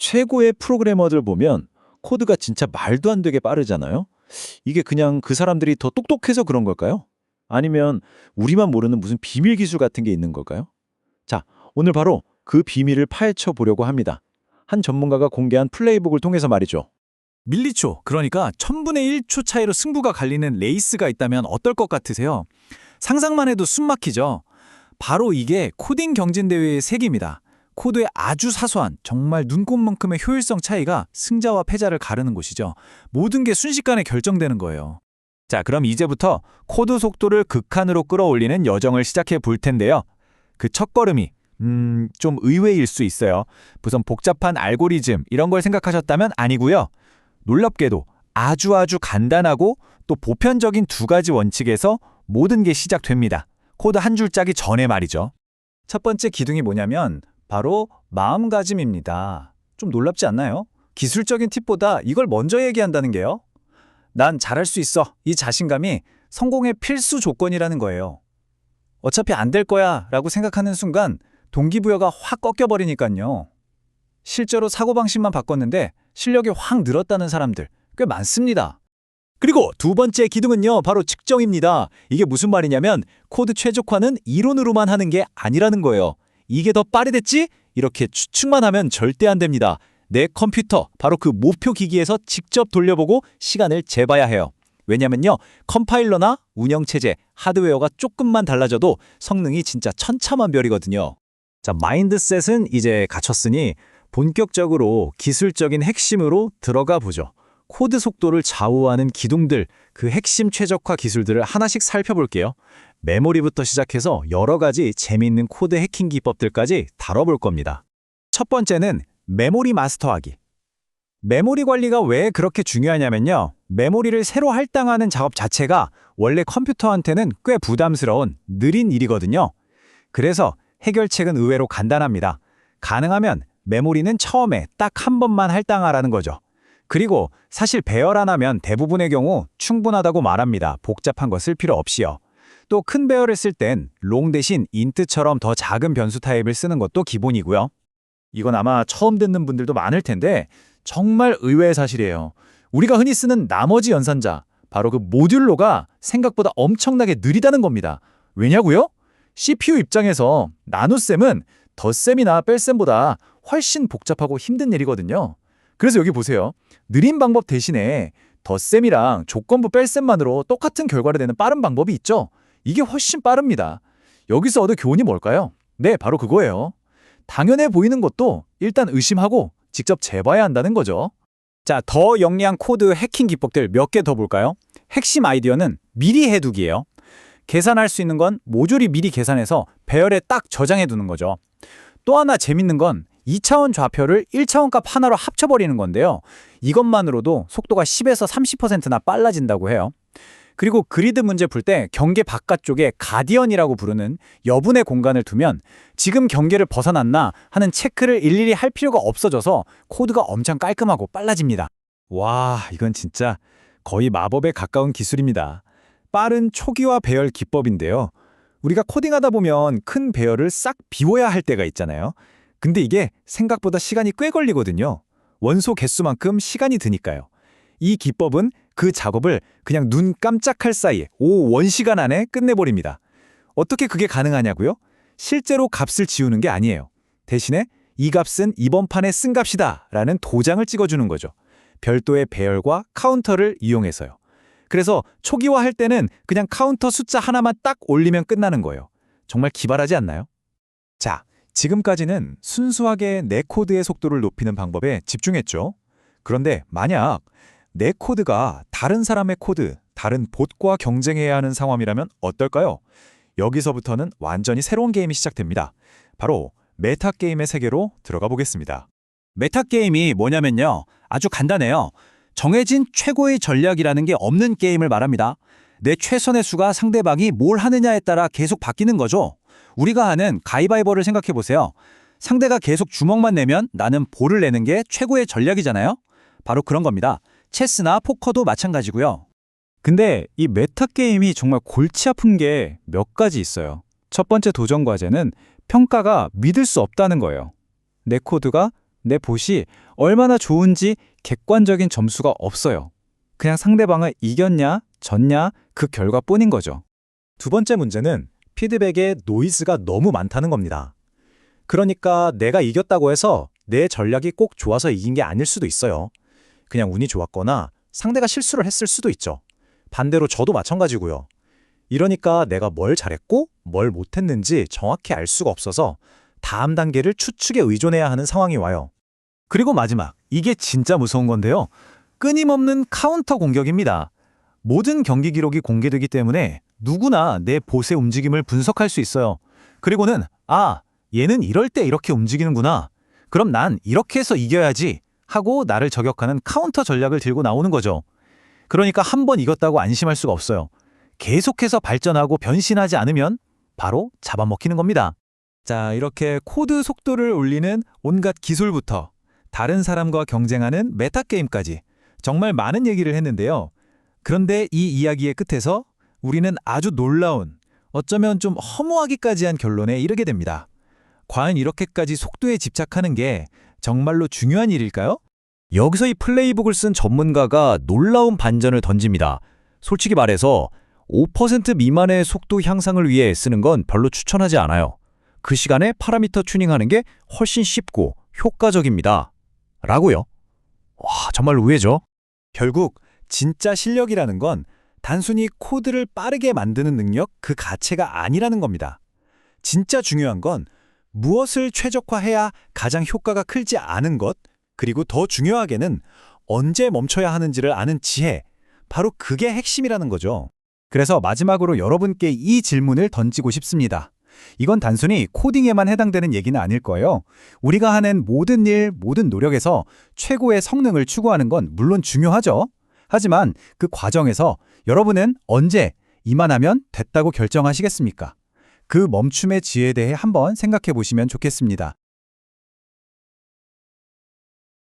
최고의 프로그래머들 보면 코드가 진짜 말도 안 되게 빠르잖아요. 이게 그냥 그 사람들이 더 똑똑해서 그런 걸까요? 아니면 우리만 모르는 무슨 비밀 기술 같은 게 있는 걸까요? 자, 오늘 바로 그 비밀을 파헤쳐 보려고 합니다. 한 전문가가 공개한 플레이북을 통해서 말이죠. 밀리초, 그러니까 1000분의 1초 차이로 승부가 갈리는 레이스가 있다면 어떨 것 같으세요? 상상만 해도 숨 막히죠? 바로 이게 코딩 경진대회의 세계입니다. 코드의 아주 사소한, 정말 눈꼽만큼의 효율성 차이가 승자와 패자를 가르는 곳이죠. 모든 게 순식간에 결정되는 거예요. 자, 그럼 이제부터 코드 속도를 극한으로 끌어올리는 여정을 시작해 볼 텐데요. 그 첫걸음이 좀 의외일 수 있어요. 무슨 복잡한 알고리즘 이런 걸 생각하셨다면 아니고요. 놀랍게도 아주 간단하고 또 보편적인 두 가지 원칙에서 모든 게 시작됩니다. 코드 한 줄 짜기 전에 말이죠. 첫 번째 기둥이 뭐냐면 바로 마음가짐입니다. 좀 놀랍지 않나요? 기술적인 팁보다 이걸 먼저 얘기한다는 게요. 난 잘할 수 있어. 이 자신감이 성공의 필수 조건이라는 거예요. 어차피 안 될 거야 라고 생각하는 순간 동기부여가 확 꺾여버리니까요. 실제로 사고방식만 바꿨는데 실력이 확 늘었다는 사람들 꽤 많습니다. 그리고 두 번째 기둥은요, 바로 측정입니다. 이게 무슨 말이냐면 코드 최적화는 이론으로만 하는 게 아니라는 거예요. 이게 더 빠르댔지? 이렇게 추측만 하면 절대 안 됩니다. 내 컴퓨터, 바로 그 목표 기기에서 직접 돌려보고 시간을 재봐야 해요. 왜냐면요, 컴파일러나 운영체제, 하드웨어가 조금만 달라져도 성능이 진짜 천차만별이거든요. 자, 마인드셋은 이제 갖췄으니 본격적으로 기술적인 핵심으로 들어가 보죠. 코드 속도를 좌우하는 기둥들, 그 핵심 최적화 기술들을 하나씩 살펴볼게요. 메모리부터 시작해서 여러 가지 재미있는 코드 해킹 기법들까지 다뤄볼 겁니다. 첫 번째는 메모리 마스터하기. 메모리 관리가 왜 그렇게 중요하냐면요. 메모리를 새로 할당하는 작업 자체가 원래 컴퓨터한테는 꽤 부담스러운 느린 일이거든요. 그래서 해결책은 의외로 간단합니다. 가능하면 메모리는 처음에 딱 한 번만 할당하라는 거죠. 그리고 사실 배열 하나면 대부분의 경우 충분하다고 말합니다. 복잡한 거 쓸 필요 없이요. 또 큰 배열을 쓸 땐 롱 대신 인트처럼 더 작은 변수 타입을 쓰는 것도 기본이고요. 이건 아마 처음 듣는 분들도 많을 텐데 정말 의외의 사실이에요. 우리가 흔히 쓰는 나머지 연산자, 바로 그 모듈로가 생각보다 엄청나게 느리다는 겁니다. 왜냐고요? CPU 입장에서 나눗셈은 덧셈이나 뺄셈보다 훨씬 복잡하고 힘든 일이거든요. 그래서 여기 보세요. 느린 방법 대신에 덧셈이랑 조건부 뺄셈만으로 똑같은 결과를 내는 빠른 방법이 있죠. 이게 훨씬 빠릅니다. 여기서 얻을 교훈이 뭘까요? 네, 바로 그거예요. 당연해 보이는 것도 일단 의심하고 직접 재봐야 한다는 거죠. 자, 더 영리한 코드 해킹 기법들 몇 개 더 볼까요? 핵심 아이디어는 미리 해두기예요. 계산할 수 있는 건 모듈이 미리 계산해서 배열에 딱 저장해 두는 거죠. 또 하나 재밌는 건 2차원 좌표를 1차원 값 하나로 합쳐버리는 건데요. 이것만으로도 속도가 10에서 30%나 빨라진다고 해요. 그리고 그리드 문제 풀 때 경계 바깥쪽에 가디언이라고 부르는 여분의 공간을 두면 지금 경계를 벗어났나 하는 체크를 일일이 할 필요가 없어져서 코드가 엄청 깔끔하고 빨라집니다. 와, 이건 진짜 거의 마법에 가까운 기술입니다. 빠른 초기화 배열 기법인데요. 우리가 코딩하다 보면 큰 배열을 싹 비워야 할 때가 있잖아요. 근데 이게 생각보다 시간이 꽤 걸리거든요. 원소 개수만큼 시간이 드니까요. 이 기법은 그 작업을 그냥 눈 깜짝할 사이에 1시간 안에 끝내버립니다. 어떻게 그게 가능하냐고요? 실제로 값을 지우는 게 아니에요. 대신에 이 값은 이번 판에 쓴 값이다 라는 도장을 찍어주는 거죠. 별도의 배열과 카운터를 이용해서요. 그래서 초기화할 때는 그냥 카운터 숫자 하나만 딱 올리면 끝나는 거예요. 정말 기발하지 않나요? 자, 지금까지는 순수하게 내 코드의 속도를 높이는 방법에 집중했죠. 그런데 만약 내 코드가 다른 사람의 코드, 다른 봇과 경쟁해야 하는 상황이라면 어떨까요? 여기서부터는 완전히 새로운 게임이 시작됩니다. 바로 메타게임의 세계로 들어가 보겠습니다. 메타게임이 뭐냐면요. 아주 간단해요. 정해진 최고의 전략이라는 게 없는 게임을 말합니다. 내 최선의 수가 상대방이 뭘 하느냐에 따라 계속 바뀌는 거죠. 우리가 하는 가위바위보를 생각해 보세요. 상대가 계속 주먹만 내면 나는 볼을 내는 게 최고의 전략이잖아요. 바로 그런 겁니다. 체스나 포커도 마찬가지고요. 근데 이 메타게임이 정말 골치 아픈 게 몇 가지 있어요. 첫 번째 도전 과제는 평가가 믿을 수 없다는 거예요. 내 코드가 내 봇이 얼마나 좋은지 객관적인 점수가 없어요. 그냥 상대방을 이겼냐, 졌냐 그 결과뿐인 거죠. 두 번째 문제는 피드백에 노이즈가 너무 많다는 겁니다. 그러니까 내가 이겼다고 해서 내 전략이 꼭 좋아서 이긴 게 아닐 수도 있어요. 그냥 운이 좋았거나 상대가 실수를 했을 수도 있죠. 반대로 저도 마찬가지고요. 이러니까 내가 뭘 잘했고 뭘 못했는지 정확히 알 수가 없어서 다음 단계를 추측에 의존해야 하는 상황이 와요. 그리고 마지막, 이게 진짜 무서운 건데요. 끊임없는 카운터 공격입니다. 모든 경기 기록이 공개되기 때문에 누구나 내 봇의 움직임을 분석할 수 있어요. 그리고는 얘는 이럴 때 이렇게 움직이는구나. 그럼 난 이렇게 해서 이겨야지 하고 나를 저격하는 카운터 전략을 들고 나오는 거죠. 그러니까 한 번 이겼다고 안심할 수가 없어요. 계속해서 발전하고 변신하지 않으면 바로 잡아먹히는 겁니다. 자, 이렇게 코드 속도를 올리는 온갖 기술부터 다른 사람과 경쟁하는 메타 게임까지 정말 많은 얘기를 했는데요. 그런데 이 이야기의 끝에서 우리는 아주 놀라운, 어쩌면 좀 허무하기까지 한 결론에 이르게 됩니다. 과연 이렇게까지 속도에 집착하는 게 정말로 중요한 일일까요? 여기서 이 플레이북을 쓴 전문가가 놀라운 반전을 던집니다. 솔직히 말해서 5% 미만의 속도 향상을 위해 쓰는 건 별로 추천하지 않아요. 그 시간에 파라미터 튜닝하는 게 훨씬 쉽고 효과적입니다. 라고요. 와, 정말 의외죠? 결국 진짜 실력이라는 건 단순히 코드를 빠르게 만드는 능력 그 자체가 아니라는 겁니다. 진짜 중요한 건 무엇을 최적화해야 가장 효과가 클지 아는 것, 그리고 더 중요하게는 언제 멈춰야 하는지를 아는 지혜, 바로 그게 핵심이라는 거죠. 그래서 마지막으로 여러분께 이 질문을 던지고 싶습니다. 이건 단순히 코딩에만 해당되는 얘기는 아닐 거예요. 우리가 하는 모든 일, 모든 노력에서 최고의 성능을 추구하는 건 물론 중요하죠. 하지만 그 과정에서 여러분은 언제 이만하면 됐다고 결정하시겠습니까? 그 멈춤의 지혜에 대해 한번 생각해 보시면 좋겠습니다.